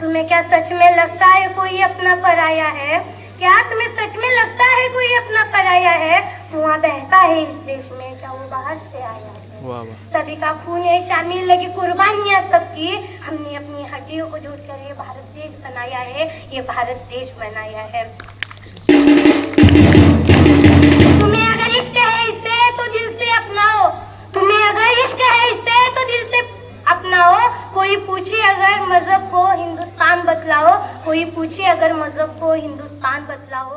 तुम्हें क्या सच में लगता है कोई अपना पराया है? क्या तुम्हें सच में लगता है कोई अपना पराया है? धुआं बहता है इस देश में, क्या वो बाहर से आया है? वाह वाह। सभी का खून है शामिल, लगी कुर्बानियां सबकी। हमने अपनी हड्डियों को जोड़कर ये भारत देश बनाया है, ये भारत देश बनाया है। तुम्हें अगर इश्क है इससे तो दिल से अपनाओ, तुम्हें अगर इश्क है इससे तो दिल से अपनाओ। कोई पूछे अगर मजहब को हिंदुस्तान बतलाओ, कोई पूछे अगर मजहब को हिंदुस्तान बतलाओ।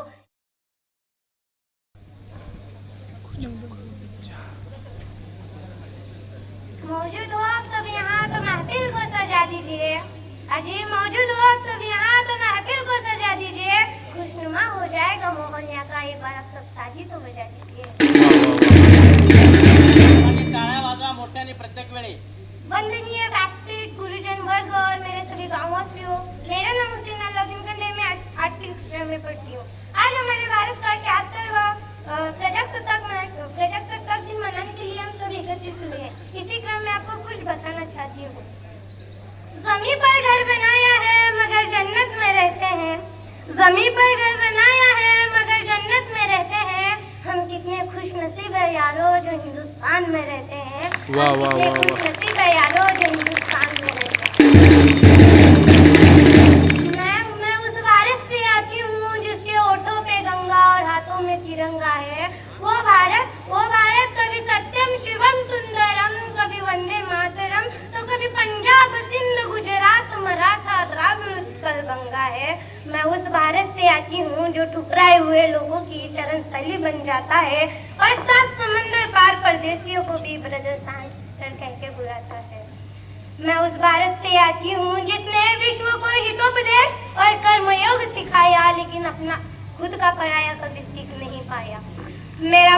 मौजूद हो आप सब यहाँ तो महफिल को सजा दीजिए। अजी मौजूद हो आप सब यहाँ तो महफिल को सजा दीजिए। खुशनुमा हो जाएगा मोहनिया का एक बार आप सब साजी तो बजा दीजिए। टाळ्या वाजवा मोठ्याने प्रत्येक वेळी। वंदनीय व्यासपीठ, गुरुजन वर्ग और मेरे सभी गांववासियों, मेरा नाम हुसैन अलाउद्दीन खंडे, मैं 8वीं कक्षा में पढ़ती हूँ। आज हमारे भारत का 76वां प्रजासत्ताक दिन मनाने के लिए हम सब एकत्रित हुए हैं। इसी क्रम में आपको कुछ बताना चाहती हूँ। जमीन पर घर बनाया है मगर जन्नत में रहते हैं, जमीन पर घर बनाया है मगर जन्नत में रहते हैं। हम कितने खुश नसीब है यारो जो हिंदुस्तान में रहते हैं। वाह वाह वाह वाह। खुश नसीब है यारो जो हिंदुस्तान में रहते हैं। मैं उस भारत से आती हूँ जिसके होठों पे गंगा और हाथों में तिरंगा है। वो भारत कभी सत्यम शिवम सुंदरम, कभी वंदे मातरम, तो कभी पंजाब सिंध गुजरात मराठा द्राविड़ उत्कल गंगा है। मैं उस भारत से आती हूँ जो ठुकराए हुए लोगों की चरण स्थली बन जाता है और सात समंदर पार परदेशियों को भी ब्रदर सिस्टर कह के बुलाता है। मैं उस भारत से आती हूँ जिसने विश्व को हितोपदेश और कर्मयोग सिखाया, लेकिन अपना खुद का पराया कभी सीख नहीं पाया। मेरा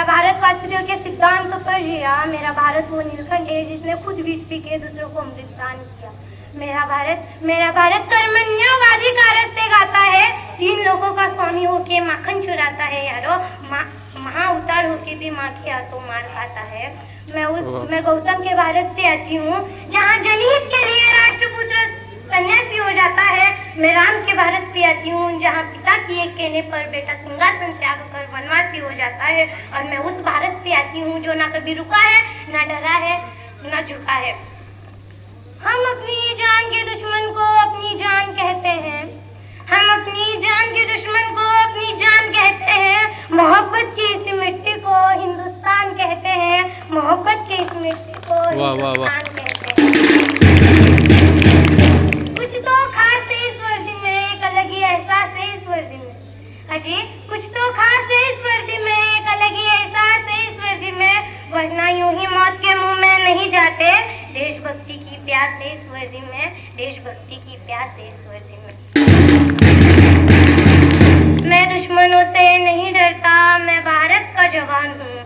भारत वासियों के सिद्धांतों पर जिया। मेरा भारत वो नीलकंठ है जिसने खुद विष पी के दूसरों को अमृत दान किया। मेरा भारत कर्मण्यवादी का रास्ते गाता है, 3 लोगों का स्वामी होके माखन चुराता है यारो, महा उतार होके भी माँ के हाथों मार खाता है। मैं गौतम के भारत से आती हूँ जहाँ जनहित के लिए राष्ट्रपुत्र सन्यासी हो जाता है। मैं राम के भारत से आती हूँ जहाँ पिता की एक कहने पर बेटा सिंहासन त्याग कर वनवासी हो जाता है। और मैं उस भारत से आती हूँ जो ना कभी रुका है, ना डरा है, ना झुका है। हम अपनी जान के दुश्मन को अपनी जान कहते हैं, हम अपनी जान के दुश्मन को अपनी जान कहते हैं। मोहब्बत की इस मिट्टी को हिंदुस्तान कहते हैं, मोहब्बत की इस मिट्टी को हिंदुस्तान कहते हैं। कुछ तो खास है इस वर्दी में, एक अलग ही एहसास है इस वर्दी में। अजी कुछ तो खास है इस वर्दी में, एक अलग ही एहसास है इस वर्दी में, वरना यूं ही मौत के मुंह में नहीं जाते। देशभक्ति की प्यास है इस वर्दी में, देशभक्ति की प्यास है इस वर्दी में। मैं दुश्मनों से नहीं डरता, मैं भारत का जवान हूँ।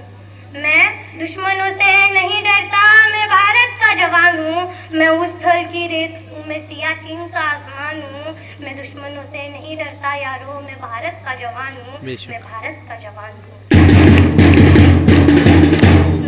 मैं दुश्मनों से नहीं डरता, मैं भारत का जवान हूँ। मैं उस थल की रेत हूँ, मैं सियाचिन का आसमान हूँ। मैं दुश्मनों से नहीं डरता यारो, मैं भारत का जवान हूँ, मैं भारत का जवान हूँ।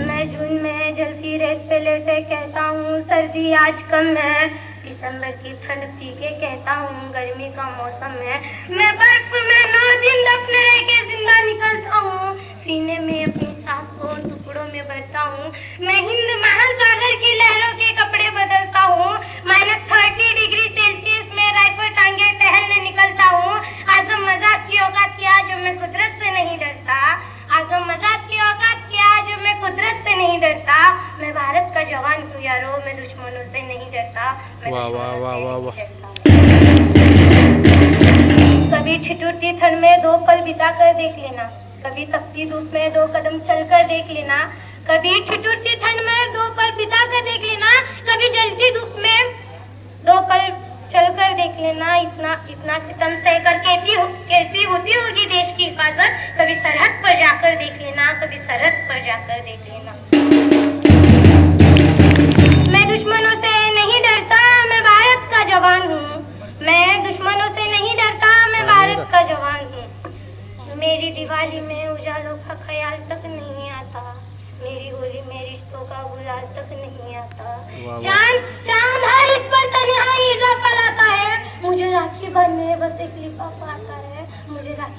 मैं झुंड में जलती रेत पे लेटे कहता हूँ सर्दी आज कम है, दिसंबर की ठंड पी के कहता हूँ गर्मी का मौसम है। मैं बर्फ में 9 दिन अपने रह के जिंदा निकलता हूँ, सीने में अपनी सांस को टुकड़ों में भरता हूँ। मैं हिंद महासागर की लहरों के कपड़े बदलता हूँ, -30 डिग्री सेल्सियस में राइफल टांगे टहलने निकलता हूँ। आजम मजाक की औकात की आज मैं कुदरत से नहीं डरता, आजम मजाक की औकात की आज मैं कुदरत से नहीं डरता। मैं भारत का जवान हूँ यारो, मैं दुश्मनों से नहीं डरता, मैं दुश्मनों से नहीं डरता। कभी छिटुरती ठंड में 2 पल बिता कर देख लेना, कभी तपती धूप में 2 कदम चल कर देख लेना। कभी छिटुरती ठंड में 2 पल बिता कर देख लेना, कभी जलती धूप में 2 पल चल कर देख लेना। इतना सितम सह कर कैसी होती होगी देश की हिफाजत, कभी सरहद पर जाकर देख लेना, कभी सरहद पर जाकर देख लेना। मैं दुश्मनों से नहीं डरता, मैं भारत का जवान हूँ। मैं दुश्मनों से नहीं डरता, मैं भारत का जवान हूँ। मेरी दिवाली में उजालों का ख्याल तक नहीं आता, मेरी होली में रिश्तों का गुलाल तक नहीं आता। चांद हर एक पर तन्हाई पलाता है।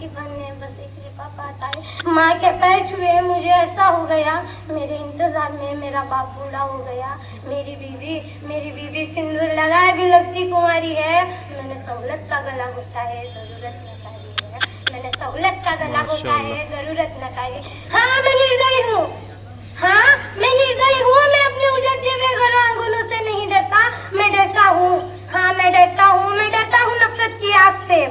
जीवन में बस एक कृपा पाता है। माँ के पैर छुए मुझे ऐसा हो गया, मेरे इंतजार में मेरा बाप बूढ़ा हो गया। मेरी बीवी सिंदूर लगाए भी लगती कुंवारी है। मैंने सहूलत का गला घोटा है, जरूरत न पाई है। मैंने सहूलत का गला घोटा है, जरूरत न पाई। हाँ मैं निर्दयी हूँ, हाँ मैं निर्दयी हूँ। मैं अपने उजड़ते हुए घरों आंगनों से नहीं डरता, मैं डरता हूँ। हाँ मैं डरता हूँ नफरत की आग से,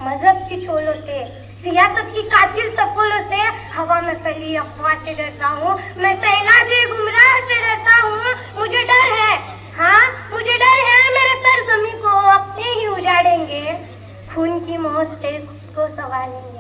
मजहब की छोलों से, सियासत की कातिल सपोलों से, हवा में फैली अफवाह से डरता हूँ। मैं सहलाते गुमराह से डरता हूँ। मुझे डर है, हाँ मुझे डर है, मेरे सर जमीन को अपने ही उजाड़ेंगे, खून की मौत से खुद को संवारेंगे।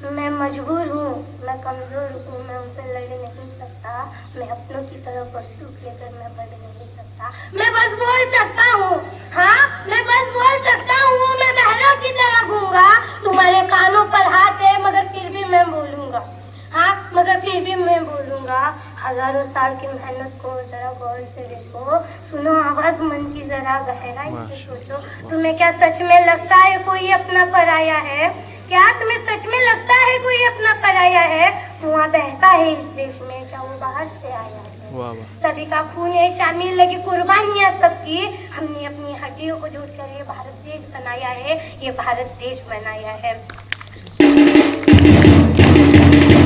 मैं मजबूर हूँ, मैं कमजोर हूँ, मैं उनसे लड़ नहीं सकता। मैं अपनों की तरफ बंदूक लेकर मैं बढ़ नहीं सकता। मैं बस बोल सकता हूँ, हाँ मैं बस बोल सकता हूँ। मैं बहरों की तरह घूंगा, तुम्हारे कानों पर हाथ है मगर फिर भी मैं बोलूँगा, हाँ मगर फिर भी मैं बोलूँगा। हजारों साल की मेहनत को जरा गौर से देखो, सुनो आवाज मन की जरा गहराई से सोचो। तुम्हें क्या सच में लगता है कोई अपना पराया है? क्या तुम्हें सच में लगता है कोई अपना पराया है? धुआं बहता है इस देश में, क्या वो बाहर से आया है? वाह वाह। सभी का खून है शामिल, लगी कुर्बानियां सबकी। हमने अपनी हड्डियों को जोड़कर ये भारत देश बनाया है, ये भारत देश बनाया है।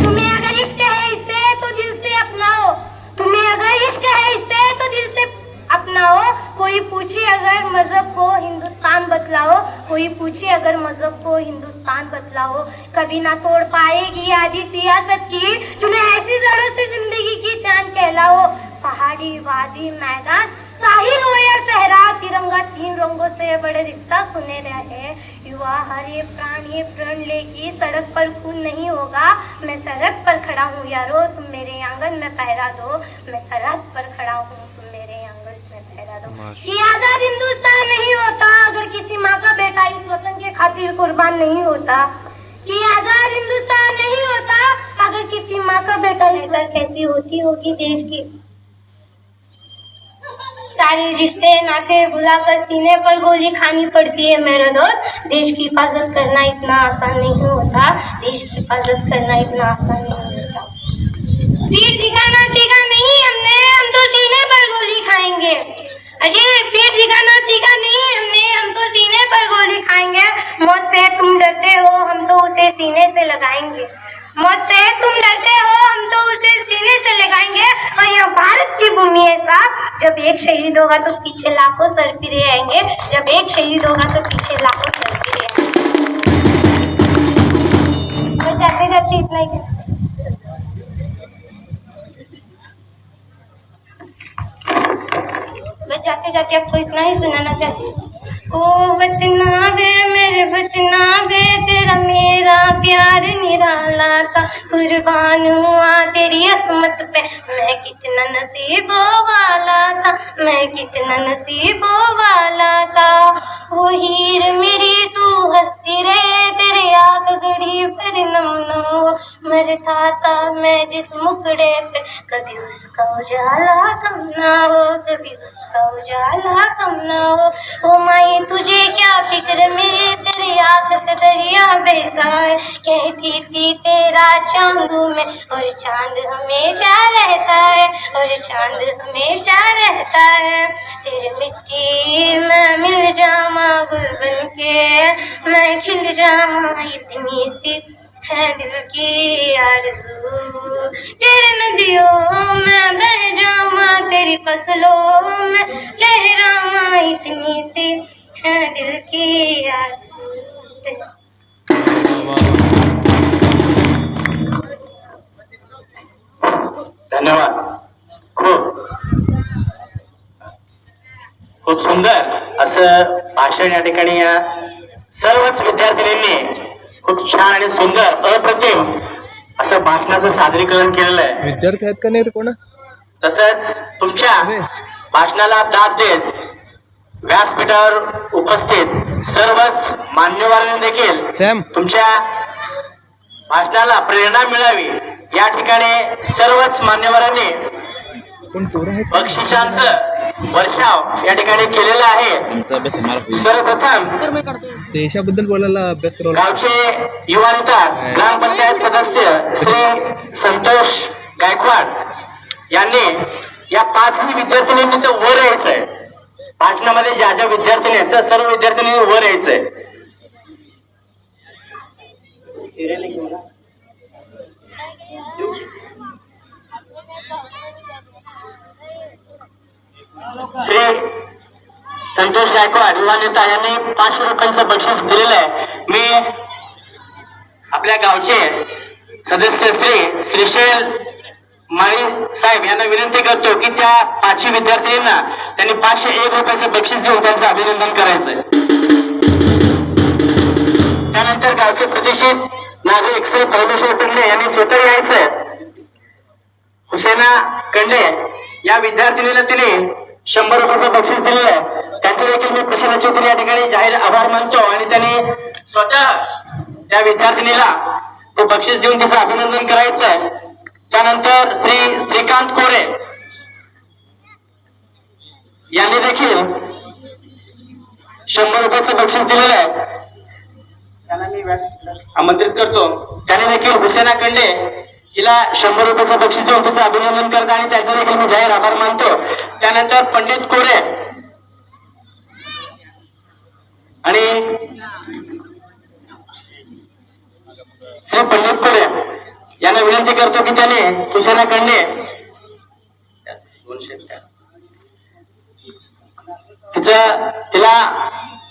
तुम्हें अगर इश्क है इससे तो दिल से अपनाओ, तुम्हें अगर इश्क है इससे तो दिल से अपनाओ। कोई पूछे अगर मजहब को हिंदुस्तान बतलाओ, कोई पूछे अगर मजहब को हिंदुस्तान बतलाओ। कभी ना तोड़ पाएगी आदि सियासत की, जिन्हें ऐसी जड़ों से जिंदगी की चांद कहलाओ। पहाड़ी वादी मैदान साहिल हो या सहरा, तिरंगा तीन रंगों से बड़े रिश्ता सुने रहे। युवा हर ये प्रण लेगी, सड़क पर खून नहीं होगा। मैं सड़क पर खड़ा हूँ यारो, तुम मेरे आंगन में पहरा दो। मैं सड़क पर खड़ा हूँ, तुम मेरे आंगन में पहरा दो। ये आजाद हिंदुस्तान नहीं होता अगर किसी माँ का बेटा इस वतन के खातिर कुर्बान नहीं होता। ये आजाद हिंदुस्तान नहीं होता अगर किसी माँ का बेटा इस वक्त कैसी होती होगी देश की। सारे रिश्ते नाते भुलाकर सीने पर गोली खानी पड़ती है मेरे दोस्त। देश की हिफाजत करना इतना आसान नहीं होता, देश की हिफाजत करना इतना आसान नहीं होता। पीठ दिखाना सीखा नहीं हमने, हम तो सीने पर गोली खाएंगे। अरे पीठ दिखाना सीखा नहीं हमने, हम तो सीने पर गोली खाएंगे। मौत से तुम डरते हो, हम तो उसे सीने से लगाएंगे। मौत से तुम डरते हो, हम तो उसे सीने से लगाएंगे। और यह भारत की भूमि है साहब, जब एक शहीद होगा तो पीछे लाखों सर फिरे आएंगे। जब एक शहीद होगा तो पीछे लाखों सर फिरे आएंगे। बस जाते जाते इतना ही। बस जाते जाते आपको इतना ही सुनाना चाहती हूँ। ओ वतना वे मेरे वतना वे, तेरा मेरा प्यार निराला था। कुर्बान हुआ तेरी असमत पे, मैं कितना नसीबों वाला था, मैं कितना नसीबों वाला था। वो हीर मेरी तू हंसती रहे, तेरे आग गड़ी फिर नम नम। मरता था मैं जिस मुखड़े पे, कभी उसका उजाला कम ना हो, कभी उसका उजाला कम ना हो। ओ माई तुझे क्या फिक्र मेरे, तेरी आग से दरिया बहता है। कहती थी तेरा चांदू में, और चांद हमेशा रहता है, और चांद हमेशा रहता है। तेरे मिट्टी में मिल जामा गुल बन के, मैं खिल जामा इतनी सी है दिल की आरज़ू। तेरे नदियों में बह जामा, तेरी फसलों में लहरामा इतनी सी है दिल की आरज़ू। धन्यवाद. खूप सुंदर असं भाषण या ठिकाणी या सर्वच विद्यार्थिनींनी खूप छान आणि सुंदर अप्रतिम असं भाषणाचं सादरीकरण केलेलं आहे. विद्यार्थी आहेत का नाही रे कोण? तसंच तुमच्या भाषणाला दाद देत व्यासपीठावर उपस्थित सर्वच मान्यवरांनी देखील तुमच्या भाषणाला प्रेरणा मिळावी या ठिकाणी सर्वच मान्यवरांनी बक्षिसांचं वर्षाव या ठिकाणी केलेला आहे. तुमचा अभ्यास आम्हाला होईल. सर्वप्रथम देशाबद्दल बोलायला अभ्यास करावा. गावचे युवा नेता ग्रामपंचायत सदस्य श्री संतोष गायकवाड यांनी या 5 विद्यार्थिनींनी तर वर यायचंय. भाषणामध्ये ज्या ज्या विद्यार्थिनी आहेत त्या सर्व विद्यार्थिनींनी वर यायचंय. श्री संतोष गायकवाड युवा नेता यांनी 500 रुपयांचं बक्षीस दिलेलं आहे. मी आपल्या गावचे सदस्य श्री श्रीशैल माळी साहेब यांना विनंती करतो की त्या 5 विद्यार्थिनींना त्यांनी 501 रुपयाचं बक्षीस देऊन त्यांचं अभिनंदन करायचंय. त्यानंतर गावचे प्रतिष्ठित नागरिक श्री परमेश्वर पिंगळे यांनी स्वतः यायचंय. हुसेना कंडे या विद्यार्थिनीला तिने 100 रुपयाचं बक्षीस दिलेलं आहे. त्यांचे देखील मी प्रशासनाचे वतीने या ठिकाणी जाहीर आभार मानतो आणि त्यांनी स्वतः त्या विद्यार्थिनीला ते बक्षीस देऊन तिचं अभिनंदन करायचं आहे. त्यानंतर श्री श्रीकांत कोरे यांनी देखील 100 रुपयाचं बक्षीस दिलेलं आहे. त्यांना मी आमंत्रित करतो. त्याने देखील हुसेना कंडे हिला 100 रुपयाचं बक्षीस देऊन तिचं अभिनंदन करतो आणि त्याचा देखील मी जाहीर आभार मानतो. त्यानंतर पंडित कोरे आणि श्री पंडित कोरे यांना विनंती करतो की त्याने हुसेना कंडे तिला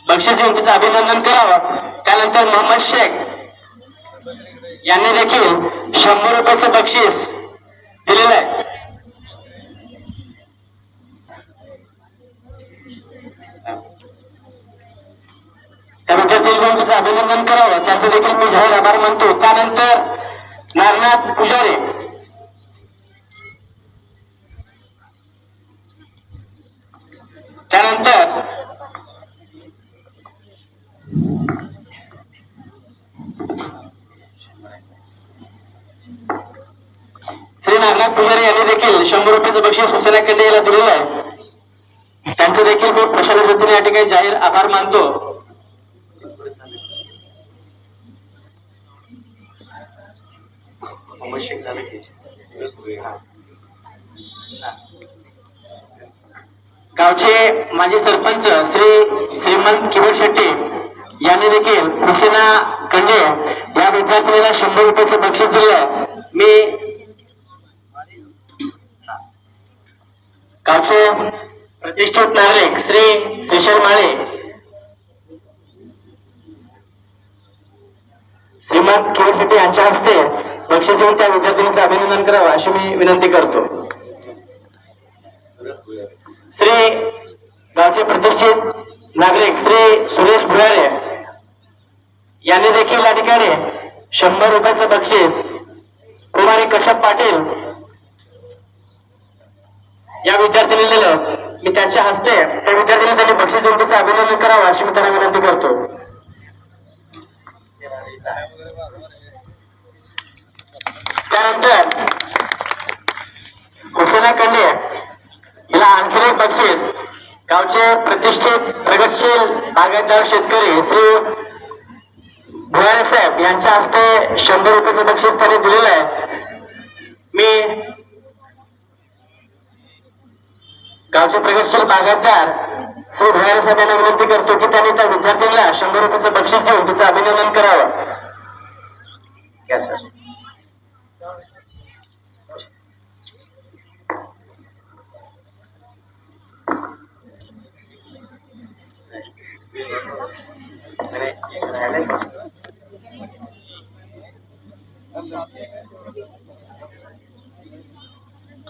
बक्षीस देऊन तिचं अभिनंदन करावं. त्यानंतर मोहम्मद शेख यांनी देखील 100 रुपयाचं बक्षीस दिलेलं आहे. त्या विद्यार्थ्यांनी तिचं अभिनंदन करावं त्याचं देखील मी जाहीर आभार मानतो. त्यानंतर नारनाथ पुजारी त्यानंतर श्री नागनाथ पुजारी यांनी देखील 100 रुपयाचं बक्षीस हुसेना कंडे याला दिलेलं आहे. त्यांचं देखील मी प्रशासनाच्या वतीने या ठिकाणी जाहीर आभार मानतो. गावचे माजी सरपंच श्री श्रीमंत किशोर शेट्टी यांनी देखील हुसेना कंडे या विद्यार्थिनीला 100 रुपयाचं बक्षीस दिलं. मी गावचे प्रतिष्ठित नागरिक श्री श्रीशैल माळे श्रीमंत किशोर शेट्टी यांच्या हस्ते बक्षीस देऊन त्या विद्यार्थिनीचं अभिनंदन करावं अशी मी विनंती करतो. श्री गावचे प्रतिष्ठित नागरिक श्री सुरेश भुयारे यांनी देखील या ठिकाणी 100 रुपयाचं बक्षीस कुमारी कश्यप पाटील या विद्यार्थ्यांनी दिलं. मी त्यांच्या हस्ते त्या विद्यार्थ्यांनी त्यांनी बक्षीस देऊन तिचं अभिनंदन करावं अशी मी त्यांना विनंती करतो. त्यानंतर हुसेना कंडे हिला आणखी एक बक्षीस गावचे प्रतिष्ठित प्रगतशील बागायतदार शेतकरी श्री भुयारे साहेब यांच्या हस्ते 100 रुपयाचं बक्षीस त्यांनी दिलेलं आहे. मी गावचे प्रगतशील बागायतदार श्री भुयारे साहेब यांना विनंती करतो की त्यांनी त्या विद्यार्थ्यांना 100 रुपयाचं बक्षीस देऊन तिचं अभिनंदन करावं.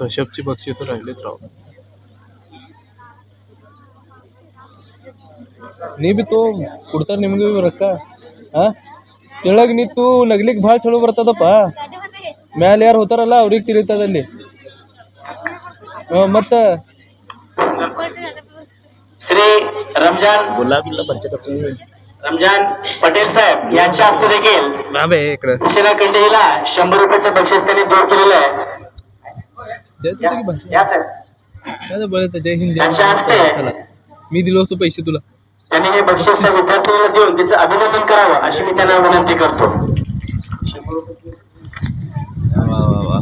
कश्यपची बक्षीस राहिलेच राव. ನೀ ಬಿ ತೋ ಕೊಡ್ತಾರೆ ನಿಮಗೆ ರೊಕ್ಕ. ಕೆಳಗೆ ನಿಂತು ನಗ್ಲಿಕ್ಕೆ ಭಾಳ ಚಲೋ ಬರ್ತದಪ್ಪ. ಮ್ಯಾಲೆ ಯಾರು ಹೋತಾರಲ್ಲ ಅವ್ರಿಗೆ ತಿಳಿತದಲ್ಲಿ. ಮತ್ತೆ श्री रमजान रमजान पटेल साहेब यांच्या हस्ते देखील इकडे हुसेना कंडे हिला 100 रुपयाचं बक्षीस त्यांनी देऊ केलेलं आहे. या साहेब बरं बरं, जय हिंद जय त्यांच्या हस्ते महाराष्ट्र. चला. मी दिलो असतो पैसे तुला. त्यांनी हे बक्षीस विद्यार्थ्यांना देऊन तिचं अभिनंदन करावं अशी मी त्यांना विनंती करतो. वा वा वा.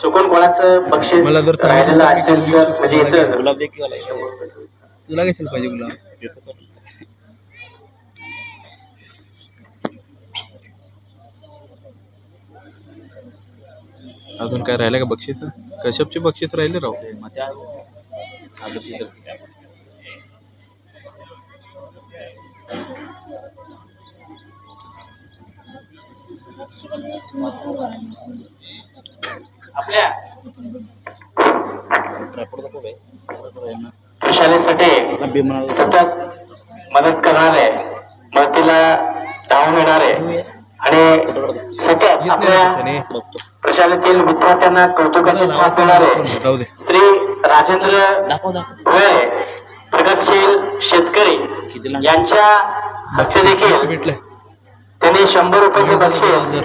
चुकून कोणाचं बक्षीस मला जर राहिलेलं असेल तर म्हणजे इथं तुला कशाला पाहिजे गुलाब? अजून काय राहिलं का बक्षीस? कश्यपचे बक्षीस राहिले राव. आपल्या प्रशालेसाठी सतत मदत करणारे, मदतीला धावून येणारे आणि सतत आपल्या प्रशालेतील विद्यार्थ्यांना कौतुकाची थाप देणारे जाऊ दे. श्री राजेंद्र भोळे प्रगतशील शेतकरी यांच्या हस्ते देखील भेटलंय त्यांनी 100 रुपयाचे बक्षीस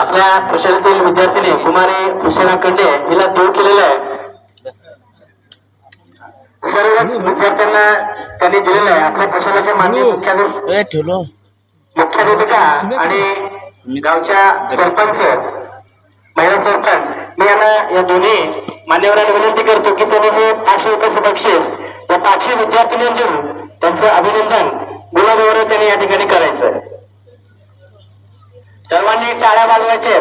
आपल्या प्रशालेतील विद्यार्थिनी कुमारी हुसेना कंडे हिला देऊ केलेलं आहे. सर्वच विद्यार्थ्यांना त्यांनी दिलेलं आहे. आपल्या प्रशालेच्या माननीय मुख्याध्यापिका आणि गावच्या सरपंच, महिला सरपंच, मी यांना या दोन्ही मान्यवरांना विनंती करतो की त्यांनी हे 500 रुपयाचं बक्षीस या 500 विद्यार्थिनींना देऊन त्यांचं अभिनंदन गुलाबावर त्यांनी या ठिकाणी करायचं. सर्वांनी टाळ्या वाजवायचे.